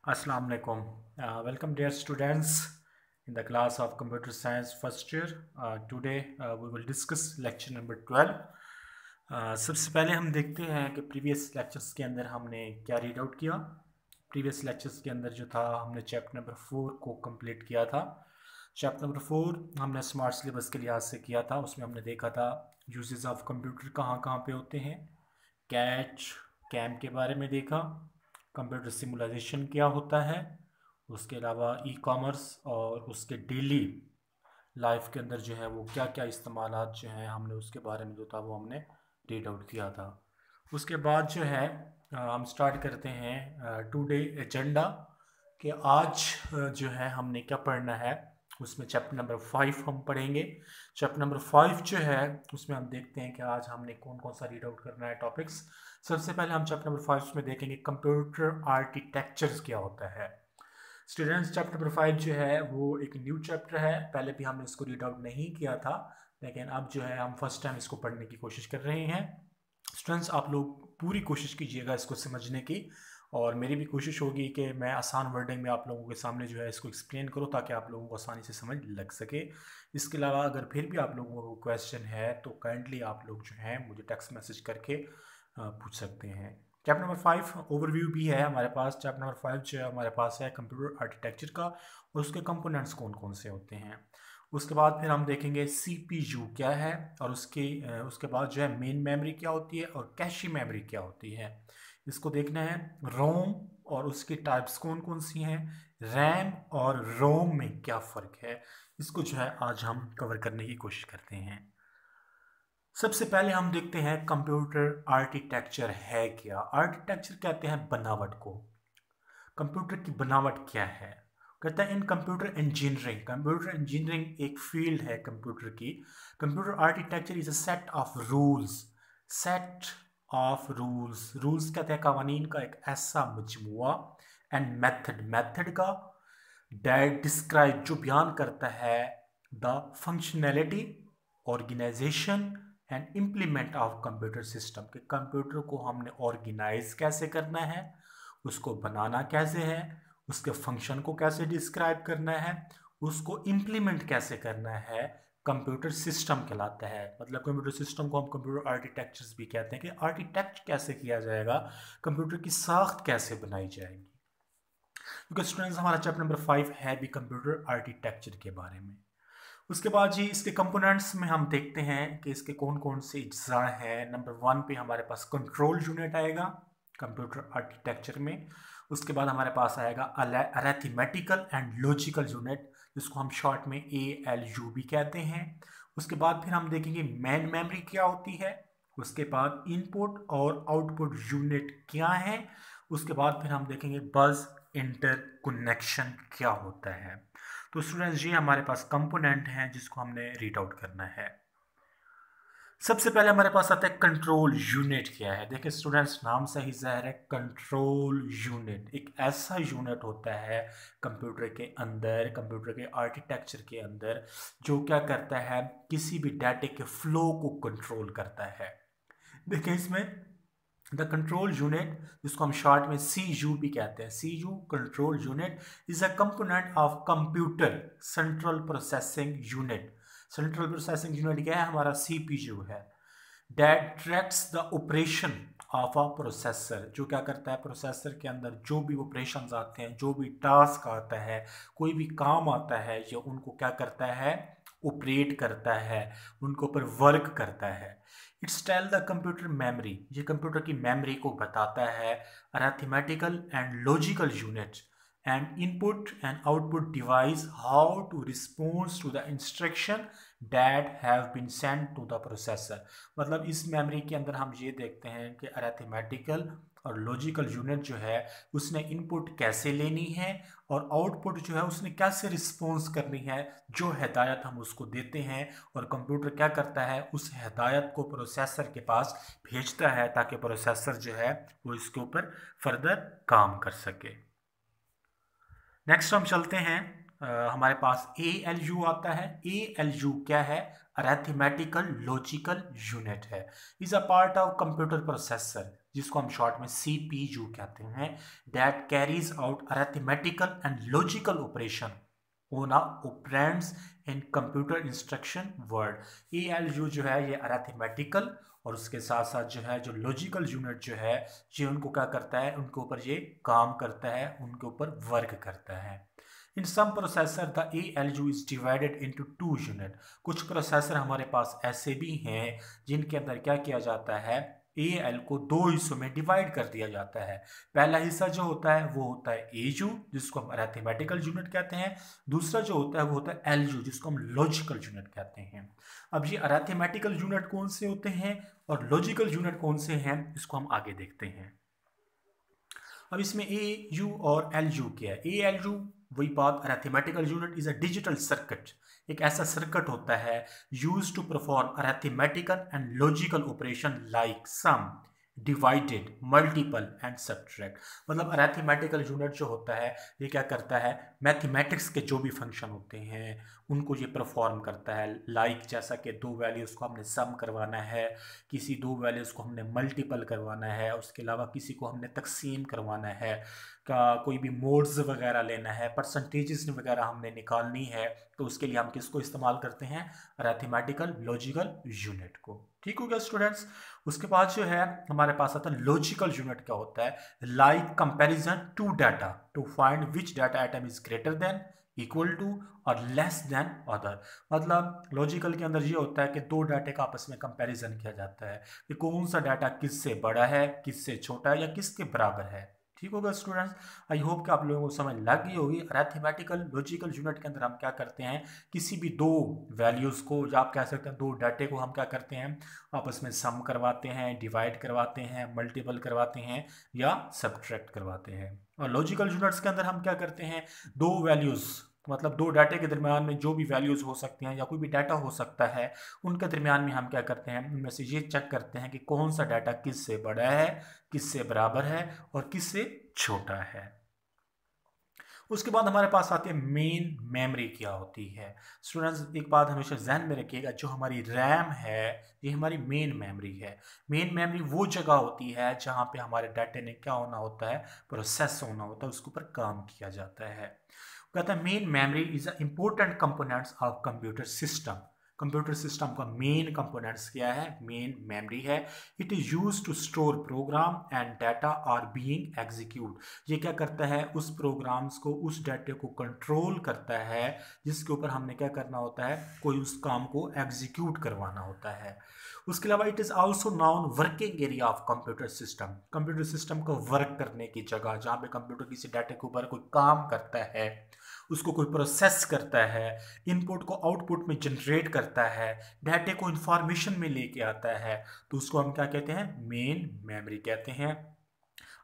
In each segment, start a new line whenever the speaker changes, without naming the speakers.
Assalamu alaikum. Welcome, dear students, in the class of Computer Science first year. Today we will discuss lecture number 12. सबसे पहले हम देखते हैं कि previous lectures के अंदर हमने क्या रीड आउट किया। प्रीवियस लेक्चर्स के अंदर जो था हमने चैप्टर नंबर 4 को कंप्लीट किया था। चैप्टर नंबर 4 हमने स्मार्ट सिलेबस के लिहाज से किया था। उसमें हमने देखा था यूजेस ऑफ कंप्यूटर कहाँ कहाँ पे होते हैं, कैच कैम के बारे में देखा, कंप्यूटर सिमुलाइजेशन क्या होता है, उसके अलावा ई कॉमर्स और उसके डेली लाइफ के अंदर जो है वो क्या क्या इस्तेमालात जो हैं हमने उसके बारे में जो था वो हमने रीड आउट किया था। उसके बाद जो है हम स्टार्ट करते हैं टुडे एजेंडा कि आज जो है हमने क्या पढ़ना है। उसमें चैप्टर नंबर 5 हम पढ़ेंगे। चैप्टर नंबर 5 जो है उसमें हम देखते हैं कि आज हमने कौन कौन सा रीड आउट करना है टॉपिक्स। सबसे पहले हम चैप्टर नंबर 5 में देखेंगे कंप्यूटर आर्किटेक्चर्स क्या होता है। स्टूडेंट्स, चैप्टर नंबर 5 जो है वो एक न्यू चैप्टर है। पहले भी हमने इसको रीड आउट नहीं किया था, लेकिन अब जो है हम फर्स्ट टाइम इसको पढ़ने की कोशिश कर रहे हैं। स्टूडेंट्स, आप लोग पूरी कोशिश कीजिएगा इसको समझने की, और मेरी भी कोशिश होगी कि मैं आसान वर्डिंग में आप लोगों के सामने जो है इसको एक्सप्लेन करूँ ताकि आप लोगों को आसानी से समझ लग सके। इसके अलावा अगर फिर भी आप लोगों को क्वेश्चन है तो काइंडली आप लोग जो हैं मुझे टेक्स्ट मैसेज करके पूछ सकते हैं। चैप्टर नंबर 5 ओवरव्यू भी है हमारे पास। चैप्टर नंबर 5 जो है हमारे पास है कंप्यूटर आर्किटेक्चर का और उसके कंपोनेंट्स कौन कौन से होते हैं। उसके बाद फिर हम देखेंगे सीपीयू क्या है, और उसके बाद जो है मेन मेमोरी क्या होती है और कैशे मेमोरी क्या होती है, इसको देखना है। रोम और उसकी टाइप्स कौन कौन सी हैं, रैम और रोम में क्या फ़र्क है, इसको जो है आज हम कवर करने की कोशिश करते हैं। सबसे पहले हम देखते हैं कंप्यूटर आर्किटेक्चर है क्या। आर्किटेक्चर कहते हैं बनावट को। कंप्यूटर की बनावट क्या है, कहता है in computer engineering. Computer engineering एक फील्ड है कंप्यूटर की। Computer architecture is a set of rules. Set of rules, rules कहते हैं कवानीन का एक ऐसा मजमुआ, एंड मेथड, मेथड का दैट डिस्क्राइब जो बयान करता है the functionality, organization and implement of computer system. के कंप्यूटर को हमने ऑर्गेनाइज कैसे करना है, उसको बनाना कैसे है, उसके फंक्शन को कैसे डिस्क्राइब करना है, उसको इम्प्लीमेंट कैसे करना है, कंप्यूटर सिस्टम कहलाता है। मतलब कंप्यूटर सिस्टम को हम कंप्यूटर आर्किटेक्चर्स भी कहते हैं कि आर्किटेक्ट कैसे किया जाएगा, कंप्यूटर की साख्त कैसे बनाई जाएगी। क्योंकि स्टूडेंट्स हमारा चैप्टर नंबर 5 है भी कंप्यूटर आर्किटेक्चर के बारे में। उसके बाद जी इसके कंपोनेंट्स में हम देखते हैं कि इसके कौन कौन से अज्जा हैं। नंबर 1 पे हमारे पास कंट्रोल यूनिट आएगा कंप्यूटर आर्किटेक्चर में। उसके बाद हमारे पास आएगा अरिथमेटिकल एंड लॉजिकल यूनिट, जिसको हम शॉर्ट में ALU भी कहते हैं। उसके बाद फिर हम देखेंगे मेन मेमोरी क्या होती है। उसके बाद इनपुट और आउटपुट यूनिट क्या है। उसके बाद फिर हम देखेंगे बस इंटरकनेक्शन क्या होता है। तो स्टूडेंट्स ये हमारे पास कंपोनेंट हैं जिसको हमने रीड आउट करना है। सबसे पहले हमारे पास आता है कंट्रोल यूनिट क्या है। देखिए स्टूडेंट्स, नाम से ही ज़ाहिर है कंट्रोल यूनिट एक ऐसा यूनिट होता है कंप्यूटर के अंदर, कंप्यूटर के आर्किटेक्चर के अंदर, जो क्या करता है किसी भी डाटे के फ्लो को कंट्रोल करता है। देखिए इसमें द कंट्रोल यूनिट, जिसको हम शॉर्ट में CU भी कहते हैं, CU control unit is a component of computer central processing unit. Central processing unit क्या है, हमारा CPU है। That tracks the operation of a processor, जो क्या करता है प्रोसेसर के अंदर जो भी ऑपरेशंस आते हैं, जो भी टास्क आता है, कोई भी काम आता है, ये उनको क्या करता है ऑपरेट करता है, उनको पर वर्क करता है। It's tell the computer memory, ये कंप्यूटर की मेमोरी को बताता है। Arithmetical and logical unit and input and output device how to response to the instruction that have been sent to the processor. मतलब इस मेमोरी के अंदर हम ये देखते हैं कि अरिथमेटिकल और लॉजिकल यूनिट जो है उसने इनपुट कैसे लेनी है और आउटपुट जो है उसने कैसे रिस्पॉन्स करनी है। जो हिदायत हम उसको देते हैं और कंप्यूटर क्या करता है उस हिदायत को प्रोसेसर के पास भेजता है ताकि प्रोसेसर जो है वो इसके ऊपर फर्दर काम कर सके। नेक्स्ट हम चलते हैं हमारे पास ALU आता है। ALU क्या है? अरेथमेटिकल लॉजिकल यूनिट है। Is a part of computer processor, जिसको हम शॉर्ट में CPU कहते हैं, that carries out अरेथमेटिकल and logical operation on operands in computer instruction word. ALU जो है ये अरेथमेटिकल और उसके साथ साथ जो है जो लॉजिकल यूनिट जो है ये उनको क्या करता है, उनके ऊपर ये काम करता है, उनके ऊपर वर्क करता है। In some processor the ALU is divided into 2 unit. कुछ प्रोसेसर हमारे पास ऐसे भी हैं जिनके अंदर क्या किया जाता है, AL को 2 हिस्सों में डिवाइड कर दिया जाता है। पहला हिस्सा जो होता है वो होता है AU, जिसको हम अरेथमेटिकल यूनिट कहते हैं। दूसरा जो होता है वो होता है LU, जिसको हम लॉजिकल यूनिट कहते हैं। अब ये अरेथमेटिकल यूनिट कौन से होते हैं और लॉजिकल यूनिट कौन से हैं, इसको हम आगे देखते हैं। अब इसमें AU और LU क्या है? ALU वही बात, arithmetical unit is a digital circuit, एक ऐसा सर्किट होता है use to perform arithmetical and logical operation like sum, divided, multiple and subtract. मतलब अरेथमेटिकल यूनिट जो होता है ये क्या करता है, मैथमेटिक्स के जो भी फंक्शन होते हैं उनको ये परफॉर्म करता है। लाइक जैसा कि 2 वैल्यूज़ को हमने सम करवाना है, किसी 2 वैल्यूज़ को हमने मल्टीपल करवाना है, उसके अलावा किसी को हमने तकसीम करवाना है, का कोई भी मोड्स वगैरह लेना है, परसेंटेजेस वगैरह हमने निकालनी है, तो उसके लिए हम किसको इस्तेमाल करते हैं, अरेथमेटिकल लॉजिकल यूनिट को। ठीक हो गया स्टूडेंट्स। उसके बाद जो है हमारे पास आता है लॉजिकल यूनिट। क्या होता है? Like comparison to data to find which data item is greater than, equal to और लेस देन अदर। मतलब लॉजिकल के अंदर ये होता है कि 2 डाटे का आपस में कंपैरिजन किया जाता है कि कौन सा डाटा किससे बड़ा है, किससे छोटा है या किसके बराबर है। ठीक होगा स्टूडेंट्स। आई होप कि आप लोगों को समझ लग गई होगी। अरेथमेटिकल लॉजिकल यूनिट के अंदर हम क्या करते हैं, किसी भी 2 वैल्यूज़ को या आप कह सकते हैं 2 डाटे को हम क्या करते हैं, आपस में सम करवाते हैं, डिवाइड करवाते हैं, मल्टीपल करवाते हैं या सब्ट्रैक्ट करवाते हैं। और लॉजिकल यूनिट्स के अंदर हम क्या करते हैं, 2 वैल्यूज़ मतलब 2 डाटे के दरमियान में जो भी वैल्यूज़ हो सकती हैं या कोई भी डाटा हो सकता है, उनके दरमियान में हम क्या करते हैं, उनमें से ये चेक करते हैं कि कौन सा डाटा किससे बड़ा है, किससे बराबर है और किससे छोटा है। उसके बाद हमारे पास आती है मेन मेमोरी। क्या होती है स्टूडेंट्स, एक बात हमेशा जहन में रखिएगा, जो हमारी रैम है ये हमारी मेन मेमोरी है। मेन मेमोरी वो जगह होती है जहाँ पे हमारे डाटे ने क्या होना होता है, प्रोसेस होना होता है, उसके ऊपर काम किया जाता है। कहता है main memory is a important components of computer system. Computer system का मेन कंपोनेंट्स क्या है, मेन मेमोरी है। It is use to store program and data are being execute. ये क्या करता है, उस प्रोग्राम्स को, उस डाटे को कंट्रोल करता है जिसके ऊपर हमने क्या करना होता है, कोई उस काम को एग्जीक्यूट करवाना होता है। उसके अलावा it is also known working area of computer system. Computer system को वर्क करने की जगह, जहाँ पे कंप्यूटर किसी डाटे के ऊपर कोई काम करता है, उसको कोई प्रोसेस करता है, इनपुट को आउटपुट में जनरेट करता है, डाटे को इंफॉर्मेशन में लेके आता है, तो उसको हम क्या कहते हैं, मेन मेमोरी कहते हैं।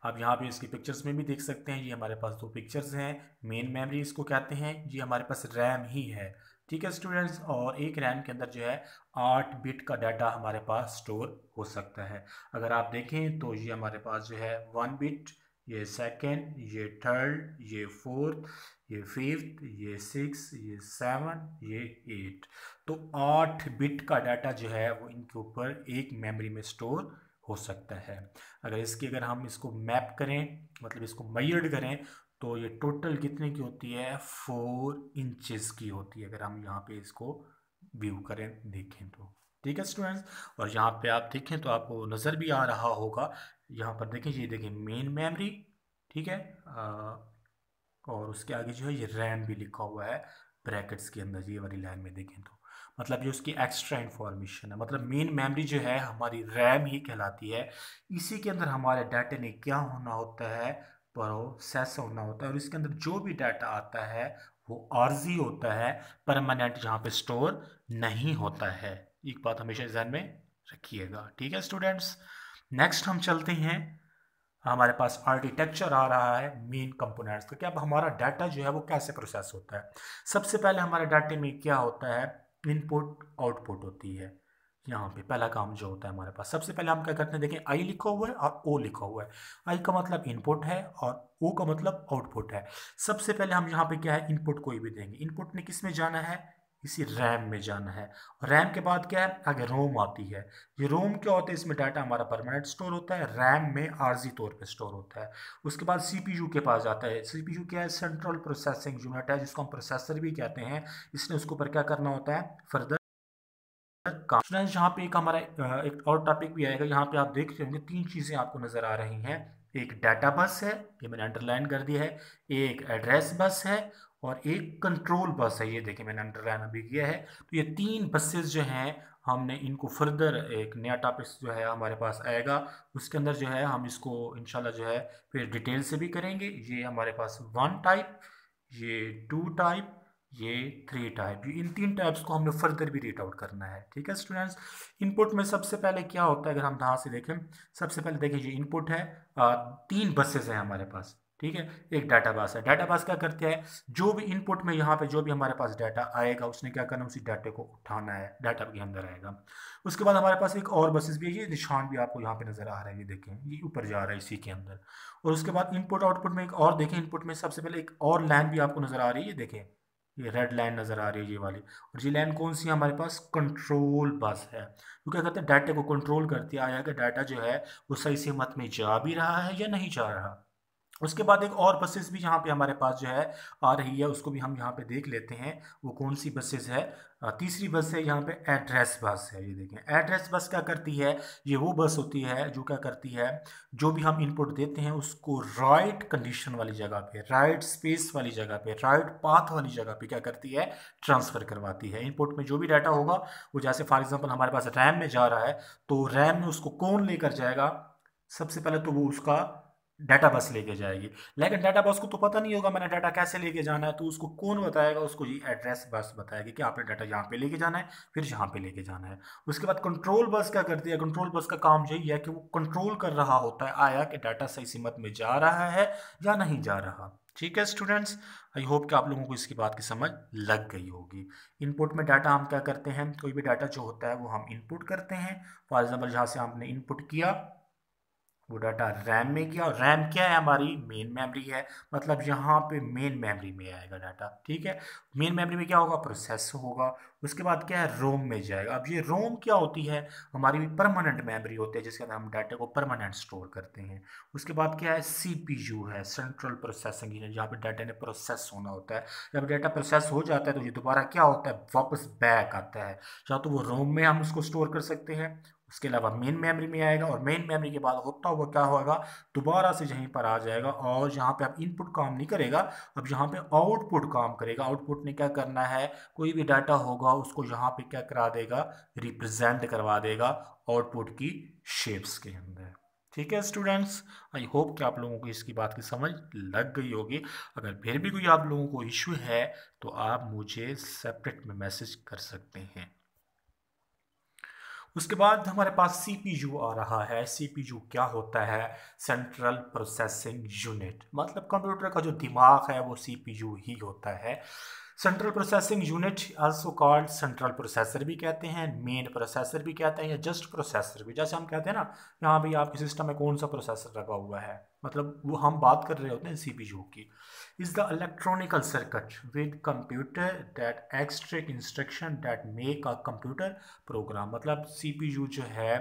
आप यहाँ पे इसकी पिक्चर्स में भी देख सकते हैं, ये हमारे पास 2 पिक्चर्स हैं। मेन मेमोरी इसको कहते हैं, ये हमारे पास रैम ही है। ठीक है स्टूडेंट्स। और एक रैम के अंदर जो है 8 बिट का डाटा हमारे पास स्टोर हो सकता है। अगर आप देखें तो ये हमारे पास जो है 1 बिट, ये सेकंड, ये थर्ड, ये फोर्थ, ये फिफ्थ, ये 6, ये 7, ये 8। तो 8 बिट का डाटा जो है वो इनके ऊपर एक मेमोरी में स्टोर हो सकता है। अगर हम इसको मैप करें, मतलब इसको मेजर्ड करें, तो ये टोटल कितने की होती है, 4 इंचेस की होती है। अगर हम यहाँ पे इसको व्यू करें, देखें तो ठीक है स्टूडेंट्स। और यहाँ पे आप देखें तो आपको नज़र भी आ रहा होगा, यहाँ पर देखें, ये देखें मेन मेमोरी, ठीक है। और उसके आगे जो है ये रैम भी लिखा हुआ है ब्रैकेट्स के अंदर, ये वाली लाइन में देखें तो मतलब ये उसकी एक्स्ट्रा इन्फॉर्मेशन है। मतलब मेन मेमोरी जो है हमारी रैम ही कहलाती है। इसी के अंदर हमारे डाटे ने क्या होना होता है, प्रोसेस होना होता है। और इसके अंदर जो भी डाटा आता है वो आर्जी होता है, परमानेंट यहाँ पे स्टोर नहीं होता है। एक बात हमेशा ध्यान में रखिएगा। ठीक है स्टूडेंट्स। नेक्स्ट हम चलते हैं, हमारे पास आर्किटेक्चर आ रहा है मेन कंपोनेंट्स का। क्या अब हमारा डाटा जो है वो कैसे प्रोसेस होता है। सबसे पहले हमारे डाटे में क्या होता है, इनपुट आउटपुट होती है। यहाँ पे पहला काम जो होता है हमारे पास, सबसे पहले हम क्या करते हैं, देखें आई लिखा हुआ है और ओ लिखा हुआ है। आई का मतलब इनपुट है और ओ का मतलब आउटपुट है। सबसे पहले हम यहाँ पे क्या है, इनपुट कोई भी देंगे। इनपुट ने किस में जाना है, इसी रैम में जाना है। और रैम के बाद क्या है, आगे रोम आती है। ये रोम क्या होता है, इसमें डाटा हमारा परमानेंट स्टोर होता है, रैम में आर्जी तौर पे स्टोर होता है। उसके बाद सीपीयू के पास जाता है। सीपीयू क्या है, सेंट्रल प्रोसेसिंग यूनिट है, जिसको हम प्रोसेसर भी कहते हैं। इसने उसके ऊपर क्या करना होता है, फर्दर काम। स्टूडेंट्स यहाँ पे एक हमारा एक और टॉपिक भी आएगा। यहाँ पे आप देख रहे होंगे तीन चीज़ें आपको नज़र आ रही हैं। एक डाटा बस है, ये मैंने अंडरलाइन कर दिया है। एक एड्रेस बस है और एक कंट्रोल बस है, ये देखिए मैंने अंडरलाइन अभी किया है। तो ये तीन बसेस जो हैं, हमने इनको फर्दर एक नया टॉपिक जो है हमारे पास आएगा, उसके अंदर जो है हम इसको इंशाल्लाह जो है फिर डिटेल से भी करेंगे। ये हमारे पास 1 टाइप, ये 2 टाइप, ये 3 टाइप, ये इन 3 टाइप्स को हमने फर्दर भी रीड आउट करना है। ठीक है स्टूडेंट्स। इनपुट में सबसे पहले क्या होता है, अगर हम यहाँ से देखें, सबसे पहले देखिए ये इनपुट है, 3 बसेस हैं हमारे पास। ठीक है, एक डाटा बस है। डाटा बस क्या करते हैं, जो भी इनपुट में यहाँ पे जो भी हमारे पास डाटा आएगा, उसने क्या करना, उसी डाटे को उठाना है, डाटा के अंदर आएगा। उसके बाद हमारे पास एक और बसेस भी है, ये निशान भी आपको यहाँ पे नजर आ रहा है, ये देखें ये ऊपर जा रहा है इसी के अंदर। और उसके बाद इनपुट आउटपुट में एक और देखें, इनपुट में सबसे पहले एक और लाइन भी आपको नजर आ रही है, ये देखें ये रेड लाइन नज़र आ रही है ये वाली। और ये लाइन कौन सी है, हमारे पास कंट्रोल बस है। तो क्या कहते हैं, डाटा को कंट्रोल करती है, आया कि डाटा जो है वो सही सेमत में जा भी रहा है या नहीं जा रहा। उसके बाद एक और बसेस भी यहाँ पे हमारे पास जो है आ रही है, उसको भी हम यहाँ पे देख लेते हैं वो कौन सी बसेस है। तीसरी बस है यहाँ पे एड्रेस बस है, ये देखें एड्रेस बस क्या करती है, ये वो बस होती है जो क्या करती है, जो भी हम इनपुट देते हैं उसको राइट कंडीशन वाली जगह पे, राइट स्पेस वाली जगह पे, राइट पाथ वाली जगह पे क्या करती है, ट्रांसफ़र करवाती है। इनपुट में जो भी डाटा होगा वो, जैसे फॉर एग्जांपल हमारे पास रैम में जा रहा है, तो रैम में उसको कौन लेकर जाएगा, सबसे पहले तो वो उसका डाटा बस लेके जाएगी। लेकिन डाटा बस को तो पता नहीं होगा मैंने डाटा कैसे लेके जाना है, तो उसको कौन बताएगा, उसको ये एड्रेस बस बताएगी कि आपने डाटा यहाँ पे लेके जाना है, फिर यहाँ पे लेके जाना है। उसके बाद कंट्रोल बस क्या करती है, कंट्रोल बस का काम यही है कि वो कंट्रोल कर रहा होता है, आया कि डाटा सही सीमत में जा रहा है या नहीं जा रहा। ठीक है स्टूडेंट्स, आई होप कि आप लोगों को इसकी बात की समझ लग गई होगी। इनपुट में डाटा हम क्या करते हैं, कोई भी डाटा जो होता है वो हम इनपुट करते हैं। फॉर एग्जाम्पल जहाँ से हमने इनपुट किया वो डाटा रैम में गया, और रैम क्या है, हमारी मेन मेमोरी है, मतलब यहाँ पे मेन मेमोरी में आएगा डाटा। ठीक है, मेन मेमोरी में क्या होगा, प्रोसेस होगा। उसके बाद क्या है, रोम में जाएगा। अब ये रोम क्या होती है, हमारी परमानेंट मेमोरी होती है, जिसके अंदर हम डाटा को परमानेंट स्टोर करते हैं। उसके बाद क्या है, सीपीयू है, सेंट्रल प्रोसेसिंग यूनिट, जहाँ पे डाटा ने प्रोसेस होना होता है। जब डाटा प्रोसेस हो जाता है तो ये दोबारा क्या होता है, वापस बैक आता है, या तो वो रोम में हम उसको स्टोर कर सकते हैं, उसके अलावा मेन मेमोरी में आएगा, और मेन मेमोरी के बाद होता हुआ क्या होगा, दोबारा से यहीं पर आ जाएगा, और यहाँ पे अब इनपुट काम नहीं करेगा, अब यहाँ पे आउटपुट काम करेगा। आउटपुट ने क्या करना है, कोई भी डाटा होगा उसको यहाँ पे क्या करा देगा, रिप्रेजेंट करवा देगा आउटपुट की शेप्स के अंदर। ठीक है स्टूडेंट्स, आई होप कि आप लोगों को इसकी बात की समझ लग गई होगी। अगर फिर भी कोई आप लोगों को इशू है तो आप मुझे सेपरेट में मैसेज कर सकते हैं। उसके बाद हमारे पास सीपीयू आ रहा है। सीपीयू क्या होता है, सेंट्रल प्रोसेसिंग यूनिट, मतलब कंप्यूटर का जो दिमाग है वो सीपीयू ही होता है। Central processing unit also called central processor भी कहते हैं, मेन प्रोसेसर भी कहते हैं, या जस्ट प्रोसेसर भी। जैसे हम कहते हैं ना, यहाँ भी आपके सिस्टम में कौन सा प्रोसेसर लगा हुआ है, मतलब वो हम बात कर रहे होते हैं सीपीयू की। is the electronical circuit with computer that extract instruction that make a computer program। मतलब CPU जो है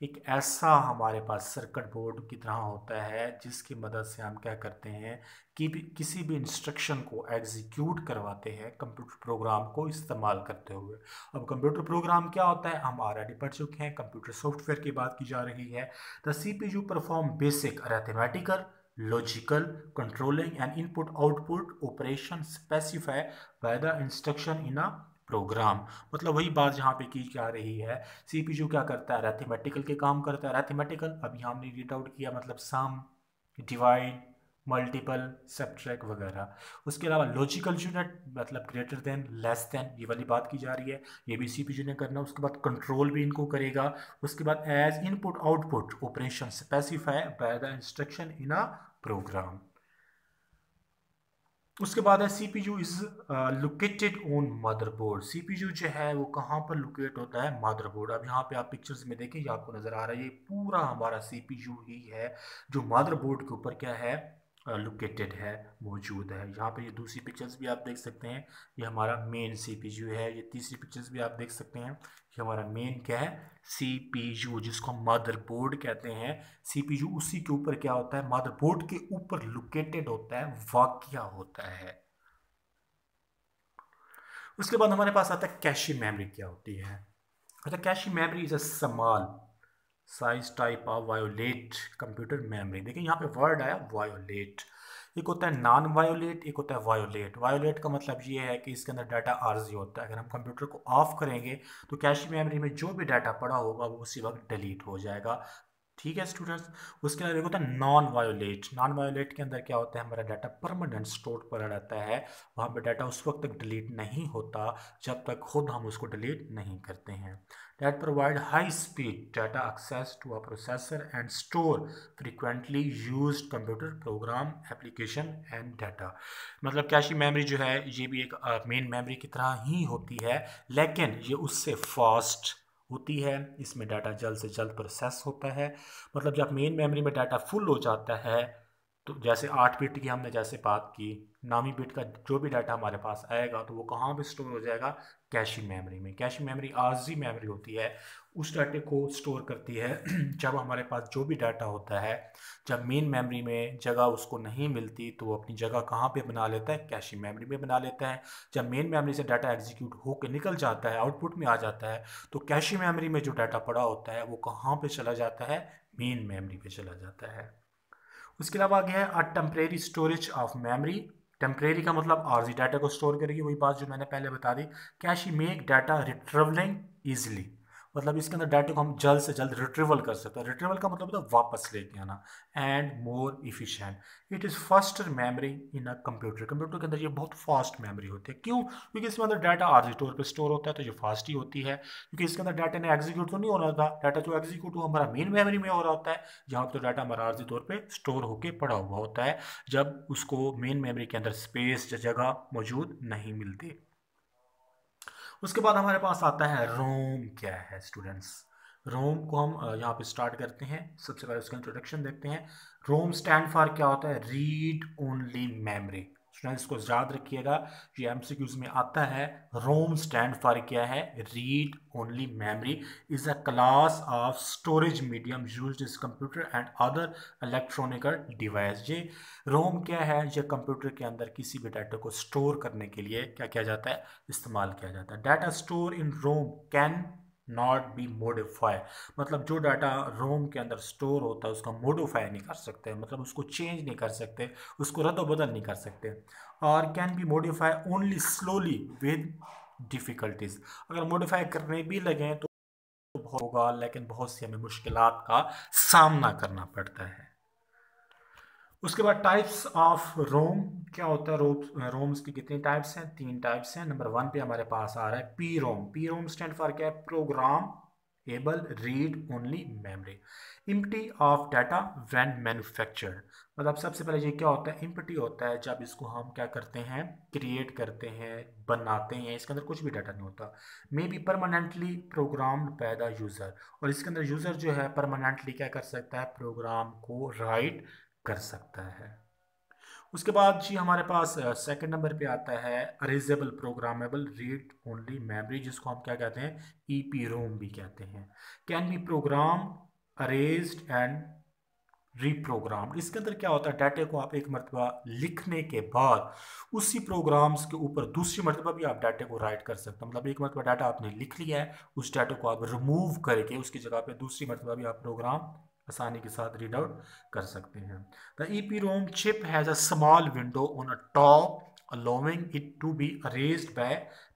एक ऐसा हमारे पास सर्किट बोर्ड की तरह होता है, जिसकी मदद से हम क्या करते हैं कि किसी भी इंस्ट्रक्शन को एग्जीक्यूट करवाते हैं कंप्यूटर प्रोग्राम को इस्तेमाल करते हुए। अब कंप्यूटर प्रोग्राम क्या होता है हम ऑलरेडी पढ़ चुके हैं, कंप्यूटर सॉफ्टवेयर की बात की जा रही है। The CPU perform basic arithmetical, logical, controlling and input output operation specified by the instruction in a program. मतलब वही बात जहाँ पे की जा रही है, सीपीयू क्या करता है, अरिथमेटिकल के काम करता है। अरिथमेटिकल अभी हमने रीड आउट किया, मतलब सम, डिवाइड, मल्टीपल, सब्ट्रैक्ट वगैरह। उसके अलावा लॉजिकल यूनिट मतलब ग्रेटर देन, लेस देन, ये वाली बात की जा रही है, ये भी सीपीयू ने करना। उसके बाद कंट्रोल भी इनको करेगा। उसके बाद as input output operation specify by the instruction in a program. उसके बाद है CPU is located on motherboard. CPU जो है वो कहाँ पर लोकेट होता है? मदरबोर्ड। अब यहाँ पे आप पिक्चर्स में देखें, ये आपको नज़र आ रहा है, ये पूरा हमारा CPU ही है जो मदरबोर्ड के ऊपर क्या है, लोकेटेड है, मौजूद है। यहाँ पे ये दूसरी पिक्चर्स भी आप देख सकते हैं, ये हमारा मेन CPU है। ये तीसरी पिक्चर्स भी आप देख सकते हैं, ये हमारा मेन क्या है, CPU, जिसको हम मदरबोर्ड कहते हैं। CPU उसी के ऊपर क्या होता है, मदरबोर्ड के ऊपर लोकेटेड होता है, वाक़या होता है। उसके बाद हमारे पास आता है कैशे मेमोरी क्या होती है। अच्छा, cache memory is a small size type of violet computer memory. देखिए यहाँ पे वर्ड आया वायोलेट। एक होता है नॉन वायोलेट, एक होता है वायोलेट। वायोलेट का मतलब ये है कि इसके अंदर डाटा आर्जी होता है। अगर हम कंप्यूटर को ऑफ करेंगे तो कैशे मेमोरी में जो भी डाटा पड़ा होगा वो उसी वक्त डिलीट हो जाएगा। ठीक है स्टूडेंट्स। उसके अलावा एक होता है नॉन वायोलेट। नॉन वायोलेट के अंदर क्या होता है, हमारा डाटा परमानेंट स्टोर पड़ा रहता है। वहाँ पे डाटा उस वक्त तक डिलीट नहीं होता जब तक खुद हम उसको डिलीट नहीं करते हैं। that provide high speed data access to a processor and store frequently used computer program application and data। मतलब कैशे मेमोरी जो है ये भी एक मेन मेमोरी की तरह ही होती है, लेकिन ये उससे फास्ट होती है। इसमें डाटा जल्द से जल्द प्रोसेस होता है। मतलब जब मेन मेमोरी में डाटा फुल हो जाता है तो जैसे 8 बिट की हमने जैसे बात की, नामी बिट का जो भी डाटा हमारे पास आएगा तो वो कहाँ पे स्टोर हो जाएगा, कैशे मेमोरी में। कैशे मेमोरी आर्जी मेमोरी होती है, उस डाटे को स्टोर करती है जब हमारे पास जो भी डाटा होता है, जब मेन मेमोरी में जगह उसको नहीं मिलती तो वो अपनी जगह कहाँ पे बना लेता है, कैशे मेमोरी में बना लेता है। जब मेन मेमोरी से डाटा एग्जीक्यूट होकर निकल जाता है, आउटपुट में आ जाता है, तो कैशे मेमोरी में जो डाटा पड़ा होता है वो कहाँ पे चला जाता है, मेन मेमोरी पे चला जाता है। उसके अलावा आगे है a temporary storage of memory. Temporary का मतलब आर्जी डाटा को स्टोर करेगी, वही बात जो मैंने पहले बता दी। Cache make data retrieving easily. मतलब इसके अंदर डाटा को हम जल्द से जल्द रिट्रीवल कर सकते हैं। रिट्रीवल का मतलब होता है वापस लेके आना। And more efficient. It is faster memory in a computer. Computer के अंदर ये बहुत फास्ट मेमोरी होती है। क्यों? क्योंकि इसके अंदर डाटा आर्जी तौर पर स्टोर होता है तो ये फास्ट ही होती है। क्योंकि इसके अंदर डाटा ने एग्जीक्यूट तो नहीं हो रहा था, डाटा जो एग्जीक्यूट हो हमारा मेन मेमोरी में हो रहा होता है, जहाँ पर तो डाटा हमारा आर्जी तौर पे स्टोर होके पड़ा हुआ होता है जब उसको मेन मेमोरी के अंदर स्पेस या जगह मौजूद नहीं मिलती। उसके बाद हमारे पास आता है रोम क्या है स्टूडेंट्स। रोम को हम यहाँ पे स्टार्ट करते हैं। सबसे पहले उसका इंट्रोडक्शन देखते हैं। रोम स्टैंड फॉर क्या होता है, रीड ओनली मेमोरी। स्टूडेंट्स को याद रखिएगा, ये एमसीक्यूज में आता है। रोम स्टैंड फॉर क्या है, read only memory is a class of storage medium used is computer and other electronic device. ये रोम क्या है, ये कंप्यूटर के अंदर किसी भी डाटा को स्टोर करने के लिए क्या किया जाता है, इस्तेमाल किया जाता है। Data store in ROM can not be modify. मतलब जो डाटा रोम के अंदर स्टोर होता है उसका मॉडिफाई नहीं कर सकते, मतलब उसको चेंज नहीं कर सकते, उसको रद्द-बदल नहीं कर सकते। और can be modify only slowly with difficulties. अगर मॉडिफाई करने भी लगें तो बहुत होगा, लेकिन बहुत सी हमें मुश्किलात का सामना करना पड़ता है। उसके बाद टाइप्स ऑफ रोम क्या होता है, रोम्स की कितनी टाइप्स हैं, 3 टाइप्स हैं। नंबर 1 पे हमारे पास आ रहा है P ROM. P ROM stand for क्या है, programmable read only memory empty of data when manufactured. मतलब सबसे पहले ये क्या होता है, इम्प्टी होता है जब इसको हम क्या करते हैं, क्रिएट करते हैं, बनाते हैं, इसके अंदर कुछ भी डाटा नहीं होता। May be permanently programmed by the user. और इसके अंदर यूज़र जो है परमानेंटली क्या कर सकता है, प्रोग्राम को राइट कर सकता है। उसके बाद जी हमारे पास सेकंड नंबर पे आता है अरेजेबल प्रोग्रामेबल रीड ओनली मेमोरी, जिसको हम क्या कहते हैं, ईपी रोम भी कहते हैं। Can be program erased and reprogram. इसके अंदर क्या होता है, डाटे को आप एक मरतबा लिखने के बाद उसी प्रोग्राम्स के ऊपर दूसरी मरतबा भी आप डाटे को राइट कर सकते हैं। मतलब एक मरतबा डाटा आपने लिख लिया है, उस डाटे को आप रिमूव करके उसकी जगह पे दूसरी मरतबा भी आप प्रोग्राम आसानी के साथ रीड आउट कर सकते हैं। The EPROM chip has a small window on a top allowing it to be erased by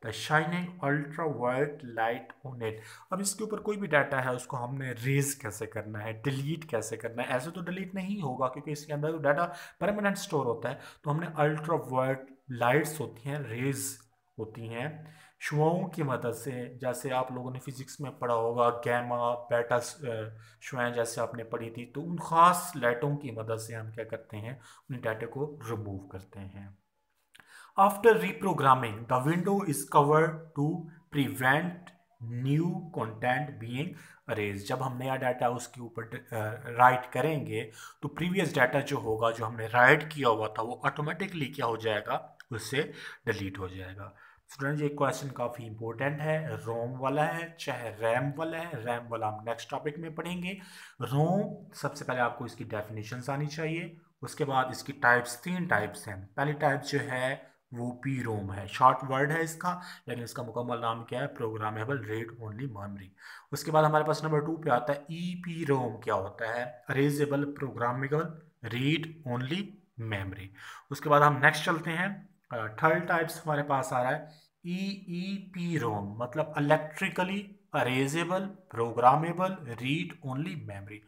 the shining ultraviolet light on it। अब इसके ऊपर कोई भी डाटा है उसको हमने रेज कैसे करना है, डिलीट कैसे करना है। ऐसे तो डिलीट नहीं होगा क्योंकि इसके अंदर तो डाटा परमानेंट स्टोर होता है, तो हमने अल्ट्रावायलेट लाइट्स होती हैं, रेज होती हैं, शुआओं की मदद से, जैसे आप लोगों ने फिजिक्स में पढ़ा होगा गैमा बेटा शुआएं जैसे आपने पढ़ी थी, तो उन ख़ास लाइटों की मदद से हम क्या करते हैं, उन डाटा को रिमूव करते हैं। After reprogramming the window is covered to prevent new content being erase. जब हम नया डाटा उसके ऊपर राइट करेंगे तो प्रीवियस डाटा जो होगा, जो हमने राइट किया हुआ था, वो ऑटोमेटिकली क्या हो जाएगा, उससे डिलीट हो जाएगा। स्टूडेंट ये क्वेश्चन काफ़ी इंपॉर्टेंट है, रोम वाला है चाहे रैम वाला है। रैम वाला हम नेक्स्ट टॉपिक में पढ़ेंगे। रोम सबसे पहले आपको इसकी डेफिनेशंस आनी चाहिए, उसके बाद इसकी टाइप्स, 3 टाइप्स हैं। पहली टाइप जो है वो पी रोम है, शॉर्ट वर्ड है इसका, लेकिन इसका मुकम्मल नाम क्या है, प्रोग्रामेबल रीड ओनली मेमोरी। उसके बाद हमारे पास नंबर 2 पे आता है ई पी रोम। क्या होता है, अरेजेबल प्रोग्रामेबल रीड ओनली मेमोरी। उसके बाद हम नेक्स्ट चलते हैं, थर्ड टाइप्स हमारे पास आ रहा है ई ई पी रोम, मतलब electrically erasable programmable read only memory,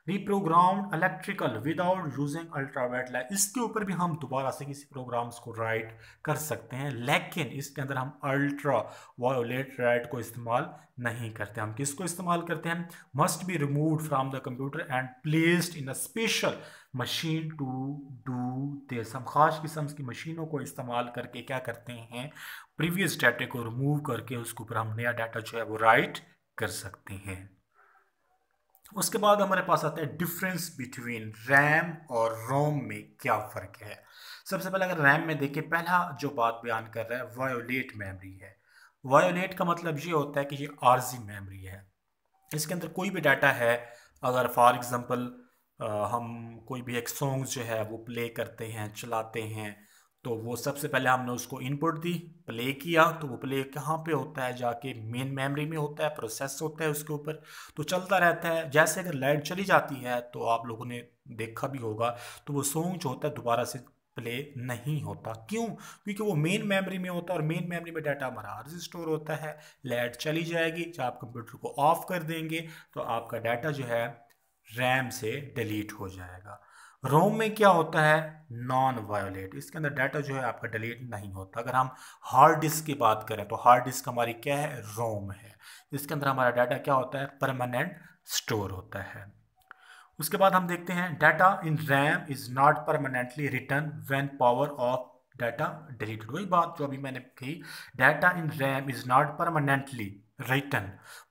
reprogrammed electrical without using ultraviolet light. इसके ऊपर भी हम दोबारा से किसी प्रोग्राम्स को राइट कर सकते हैं, लेकिन इसके अंदर हम अल्ट्रा वायोलेट लाइट को इस्तेमाल नहीं करते। हम किसको इस्तेमाल करते हैं, must be removed from the computer and placed in a special machine to do this. हम खास किस्म की मशीनों को इस्तेमाल करके क्या करते हैं, प्रीवियस डाटा को रिमूव करके उसके ऊपर हम नया डाटा जो है वो राइट कर सकते हैं। उसके बाद हमारे पास आता है डिफरेंस बिटवीन रैम और रोम में क्या फ़र्क है। सबसे पहले अगर रैम में देखें, पहला जो बात बयान कर रहा है वायोलेट मेमोरी है। वायोलेट का मतलब ये होता है कि ये आर्जी मेमोरी है, इसके अंदर कोई भी डाटा है, अगर फॉर एग्ज़ाम्पल हम कोई भी एक सॉन्ग जो है वो प्ले करते हैं, चलाते हैं, तो वो सबसे पहले हमने उसको इनपुट दी, प्ले किया, तो वो प्ले कहाँ पे होता है, जाके मेन मेमोरी में होता है, प्रोसेस होता है उसके ऊपर, तो चलता रहता है। जैसे अगर लाइट चली जाती है तो आप लोगों ने देखा भी होगा, तो वो सॉन्ग जो होता है दोबारा से प्ले नहीं होता। क्यों, क्योंकि वो मेन मेमोरी में होता है, और मेन मेमोरी में डाटा हमारा आर्जी स्टोर होता है। लाइट चली जाएगी, जब आप कंप्यूटर को ऑफ कर देंगे तो आपका डाटा जो है रैम से डिलीट हो जाएगा। रोम में क्या होता है, नॉन वायोलेट, इसके अंदर डाटा जो है आपका डिलीट नहीं होता। अगर हम हार्ड डिस्क की बात करें तो हार्ड डिस्क हमारी क्या है, रोम है, इसके अंदर हमारा डाटा क्या होता है, परमानेंट स्टोर होता है। उसके बाद हम देखते हैं data in RAM is not permanently return when power of data deleted. वही बात जो अभी मैंने कही, data in RAM is not permanently return,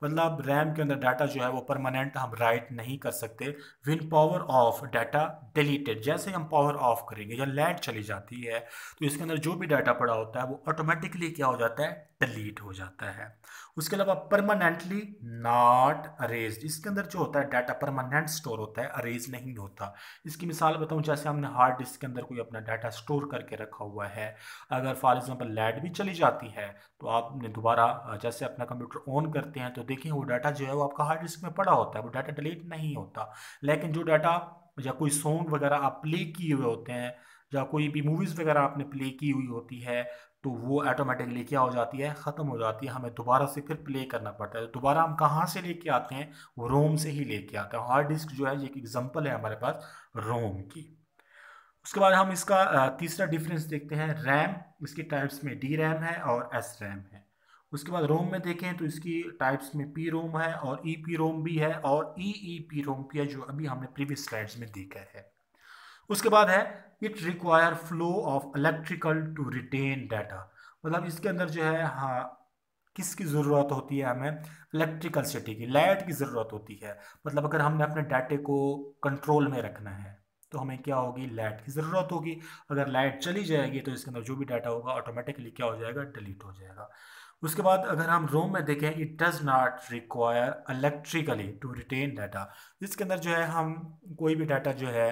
मतलब रैम के अंदर डाटा जो है वो परमानेंट हम राइट नहीं कर सकते। Win power of data deleted, जैसे हम पावर ऑफ करेंगे या लाइट चली जाती है तो इसके अंदर जो भी डाटा पड़ा होता है वो ऑटोमेटिकली क्या हो जाता है, डिलीट हो जाता है। उसके अलावा परमानेंटली नॉट अरेज्ड, इसके अंदर जो होता है डाटा परमानेंट स्टोर होता है, अरेज नहीं होता। इसकी मिसाल बताऊं, जैसे हमने हार्ड डिस्क के अंदर कोई अपना डाटा स्टोर करके रखा हुआ है, अगर फॉर एग्जांपल लाइट भी चली जाती है तो आपने दोबारा जैसे अपना कंप्यूटर ऑन करते हैं तो देखिए वो डाटा जो है वो आपका हार्ड डिस्क में पड़ा होता है, वो डाटा डिलीट नहीं होता। लेकिन जो डाटा या कोई सॉन्ग वगैरह आप प्ले किए हुए होते हैं, या कोई भी मूवीज़ वगैरह आपने प्ले की हुई होती है, तो वो ऑटोमेटिकली क्या हो जाती है, ख़त्म हो जाती है, हमें दोबारा से फिर प्ले करना पड़ता है। तो दोबारा हम कहाँ से लेके आते हैं, वो रोम से ही लेके आते हैं। हार्ड डिस्क जो है ये एक एग्जांपल है हमारे पास रोम की। उसके बाद हम इसका तीसरा डिफरेंस देखते हैं, रैम, इसकी टाइप्स में डी रैम है और एस रैम है। उसके बाद रोम में देखें तो इसकी टाइप्स में पी रोम है और ई पी रोम भी है और ई ई पी रोम भी है, जो अभी हमने प्रीवियस स्लाइड्स में देखा है। उसके बाद है it require flow of electrical to retain data, मतलब इसके अंदर जो है, हाँ, किसकी ज़रूरत होती है, हमें इलेक्ट्रिकल सिटी की, लाइट की ज़रूरत होती है। मतलब अगर हमने अपने डाटे को कंट्रोल में रखना है तो हमें क्या होगी, लाइट की ज़रूरत होगी। अगर लाइट चली जाएगी तो इसके अंदर जो भी डाटा होगा ऑटोमेटिकली क्या हो जाएगा, डिलीट हो जाएगा। उसके बाद अगर हम रोम में देखें, it does not require electrically to retain data, इसके अंदर जो है हम कोई भी डाटा जो है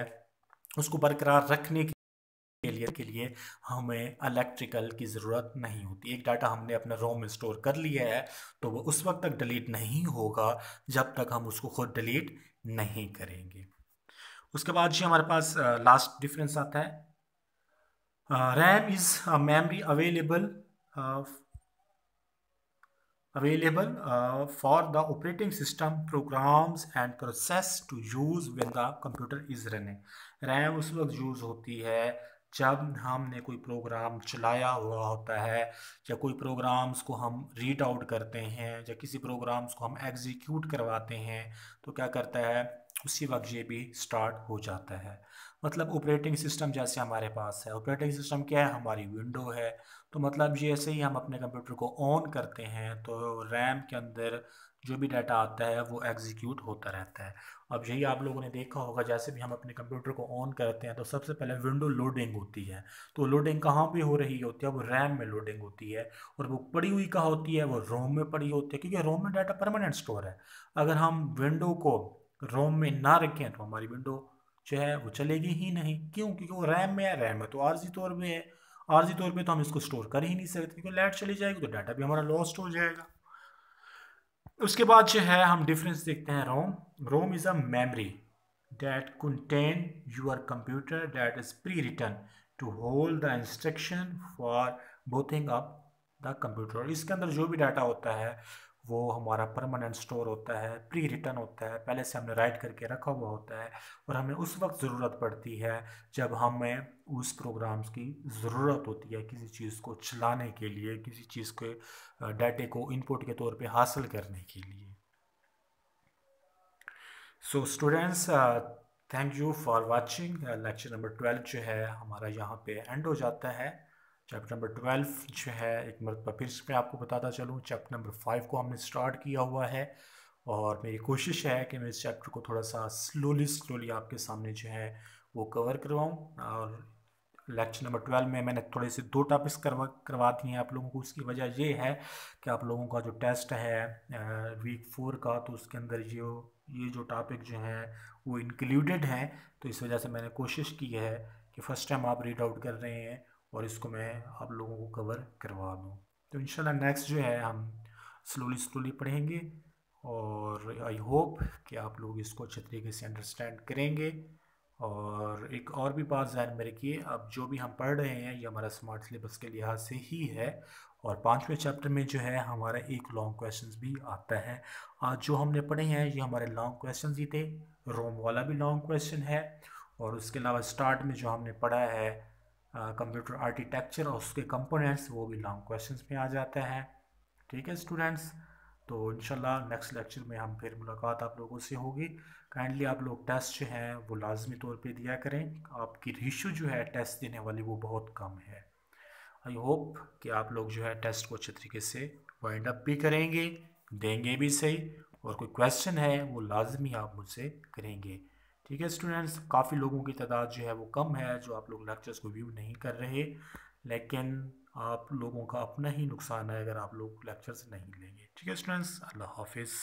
उसको बरकरार रखने के लिए हमें इलेक्ट्रिकल की ज़रूरत नहीं होती। एक डाटा हमने अपने रोम में स्टोर कर लिया है तो वो उस वक्त तक डिलीट नहीं होगा जब तक हम उसको खुद डिलीट नहीं करेंगे। उसके बाद जी हमारे पास लास्ट डिफरेंस आता है, RAM is memory available for the operating system programs and process to use when the computer is running। RAM उस वक्त यूज़ होती है जब हमने कोई प्रोग्राम चलाया हुआ होता है, या कोई प्रोग्राम्स को हम रीड आउट करते हैं, या किसी प्रोग्राम्स को हम एग्जीक्यूट करवाते हैं, तो क्या करता है, उसी वक्त ये भी स्टार्ट हो जाता है। मतलब ऑपरेटिंग सिस्टम जैसे हमारे पास है, ऑपरेटिंग सिस्टम क्या है, हमारी विंडो है। तो मतलब जैसे ही हम अपने कंप्यूटर को ऑन करते हैं तो रैम के अंदर जो भी डाटा आता है वो एग्जीक्यूट होता रहता है। अब यही आप लोगों ने देखा होगा, जैसे भी हम अपने कंप्यूटर को ऑन करते हैं तो सबसे पहले विंडो लोडिंग होती है। तो लोडिंग कहाँ पे हो रही होती है, वो रैम में लोडिंग होती है। और वो पड़ी हुई कहाँ होती है, वो रोम में पड़ी होती है, क्योंकि रोम में डाटा परमानेंट स्टोर है। अगर हम विंडो को रोम में ना रखें तो हमारी विंडो जो है वो चलेगी ही नहीं। क्यों? क्योंकि वो रैम में है, रैम है तो आर्जी तौर पे है। आर्जी तौर पे तो हम इसको स्टोर कर ही नहीं सकते, क्योंकि लाइट चली जाएगी तो डाटा भी हमारा लॉस्ट हो जाएगा। उसके बाद जो है हम डिफरेंस देखते हैं ROM. ROM is a memory that contain your computer that is pre-written to hold the instruction for booting up the computer। इसके अंदर जो भी डाटा होता है वो हमारा परमानेंट स्टोर होता है, प्री रिटन होता है, पहले से हमने राइट करके रखा हुआ होता है। और हमें उस वक्त ज़रूरत पड़ती है जब हमें उस प्रोग्राम्स की ज़रूरत होती है किसी चीज़ को चलाने के लिए, किसी चीज़ के डाटे को इनपुट के तौर पे हासिल करने के लिए। So students, thank you for watching. Lecture number 12 जो है हमारा यहाँ पे एंड हो जाता है। चैप्टर नंबर 12 जो है, एक मरतबा फिर से मैं आपको बताता चलूँ, चैप्टर नंबर 5 को हमने स्टार्ट किया हुआ है। और मेरी कोशिश है कि मैं इस चैप्टर को थोड़ा सा स्लोली आपके सामने जो है वो कवर करवाऊँ। और लेक्चर नंबर 12 में मैंने थोड़े से 2 टॉपिक्स करवा दिए हैं आप लोगों को। उसकी वजह ये है कि आप लोगों का जो टेस्ट है वीक 4 का, तो उसके अंदर ये जो टॉपिक जो हैं वो इंक्लूडेड हैं। तो इस वजह से मैंने कोशिश की है कि फ़र्स्ट टाइम आप रीड आउट कर रहे हैं और इसको मैं आप लोगों को कवर करवा दूँ। तो इंशाल्लाह नेक्स्ट जो है हम स्लोली पढ़ेंगे। और आई होप कि आप लोग इसको अच्छे तरीके से अंडरस्टैंड करेंगे। और एक और भी बात ज़हन में रखिए, अब जो भी हम पढ़ रहे हैं ये हमारा स्मार्ट सिलेबस के लिहाज से ही है। और 5वें चैप्टर में जो है हमारा एक लॉन्ग क्वेश्चंस भी आता है। आज जो हमने पढ़े हैं ये हमारे लॉन्ग क्वेश्चंस ही थे। रोम वाला भी लॉन्ग क्वेश्चन है। और उसके अलावा स्टार्ट में जो हमने पढ़ा है कंप्यूटर आर्किटेक्चर और उसके कंपोनेंट्स, वो भी लॉन्ग क्वेश्चंस में आ जाता है। ठीक है स्टूडेंट्स, तो इंशाल्लाह नेक्स्ट लेक्चर में हम फिर मुलाकात आप लोगों से होगी। काइंडली आप लोग टेस्ट जो हैं वो लाजमी तौर पे दिया करें। आपकी रेशो जो है टेस्ट देने वाली वो बहुत कम है। आई होप कि आप लोग जो है टेस्ट को अच्छे तरीके से वाइंड अप भी करेंगे, देंगे भी सही। और कोई क्वेश्चन है वो लाजमी आप मुझसे करेंगे। ठीक है स्टूडेंट्स, काफ़ी लोगों की तादाद जो है वो कम है जो आप लोग लेक्चर्स को व्यू नहीं कर रहे। लेकिन आप लोगों का अपना ही नुकसान है अगर आप लोग लेक्चर्स नहीं लेंगे। ठीक है स्टूडेंट्स, अल्लाह हाफिज़।